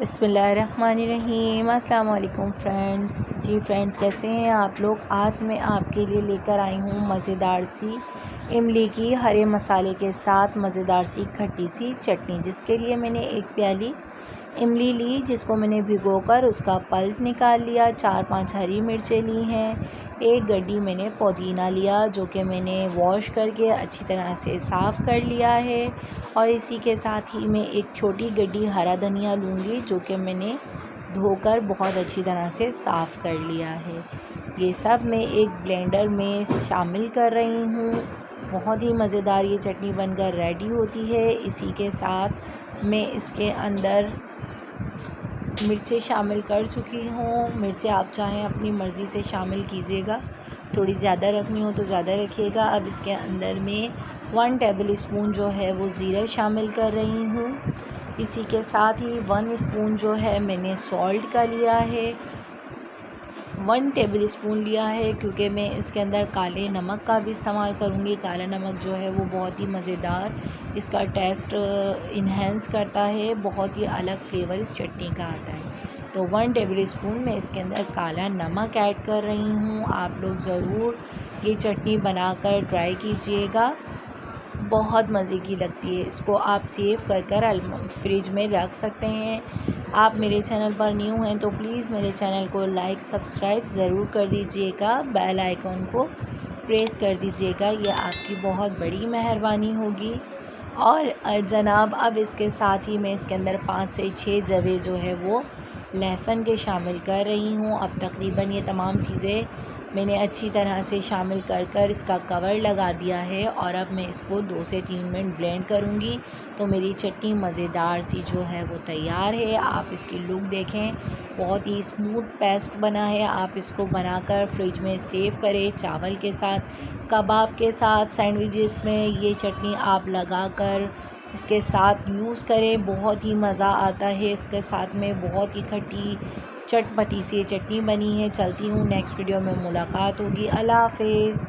बिस्मिल्लाहिर्रहमानिर्रहीम। अस्सलाम वालेकुम फ्रेंड्स। जी फ्रेंड्स, कैसे हैं आप लोग। आज मैं आपके लिए लेकर आई हूँ मज़ेदार सी इमली की हरे मसाले के साथ मज़ेदार सी खट्टी सी चटनी, जिसके लिए मैंने एक प्याली इमली ली, जिसको मैंने भिगोकर उसका पल्प निकाल लिया। 4-5 हरी मिर्चें ली हैं। एक गड्डी मैंने पुदीना लिया, जो कि मैंने वॉश करके अच्छी तरह से साफ़ कर लिया है। और इसी के साथ ही मैं एक छोटी गड्डी हरा धनिया लूँगी, जो कि मैंने धोकर बहुत अच्छी तरह से साफ़ कर लिया है। ये सब मैं एक ब्लेंडर में शामिल कर रही हूँ। बहुत ही मज़ेदार ये चटनी बनकर रेडी होती है। इसी के साथ मैं इसके अंदर मिर्चें शामिल कर चुकी हूँ। मिर्चें आप चाहें अपनी मर्ज़ी से शामिल कीजिएगा, थोड़ी ज़्यादा रखनी हो तो ज़्यादा रखिएगा। अब इसके अंदर मैं 1 टेबल स्पून जो है वो ज़ीरा शामिल कर रही हूँ। इसी के साथ ही 1 स्पून जो है मैंने सॉल्ट का लिया है। 1 टेबल स्पून लिया है, क्योंकि मैं इसके अंदर काले नमक का भी इस्तेमाल करूँगी। काला नमक जो है वो बहुत ही मज़ेदार इसका टेस्ट इन्हेंस करता है, बहुत ही अलग फ्लेवर इस चटनी का आता है। तो 1 टेबल स्पून मैं इसके अंदर काला नमक ऐड कर रही हूँ। आप लोग ज़रूर ये चटनी बनाकर ट्राई कीजिएगा, बहुत मज़े की लगती है। इसको आप सेव कर फ्रिज में रख सकते हैं। आप मेरे चैनल पर न्यू हैं तो प्लीज़ मेरे चैनल को लाइक सब्सक्राइब ज़रूर कर दीजिएगा, बेल आइकॉन को प्रेस कर दीजिएगा, ये आपकी बहुत बड़ी मेहरबानी होगी। और जनाब, अब इसके साथ ही मैं इसके अंदर 5 से 6 जवे जो है वो लहसुन के शामिल कर रही हूँ। अब तकरीबन ये तमाम चीज़ें मैंने अच्छी तरह से शामिल कर इसका कवर लगा दिया है। और अब मैं इसको 2 से 3 मिनट ब्लेंड करूँगी, तो मेरी चटनी मज़ेदार सी जो है वो तैयार है। आप इसकी लुक देखें, बहुत ही स्मूथ पेस्ट बना है। आप इसको बनाकर फ्रिज में सेव करें, चावल के साथ, कबाब के साथ, सैंडविचेस में ये चटनी आप लगाकर इसके साथ यूज़ करें, बहुत ही मज़ा आता है। इसके साथ में बहुत ही खट्टी चटपटी सी चटनी बनी है। चलती हूँ, नेक्स्ट वीडियो में मुलाकात होगी। अल्लाह हाफ़िज़।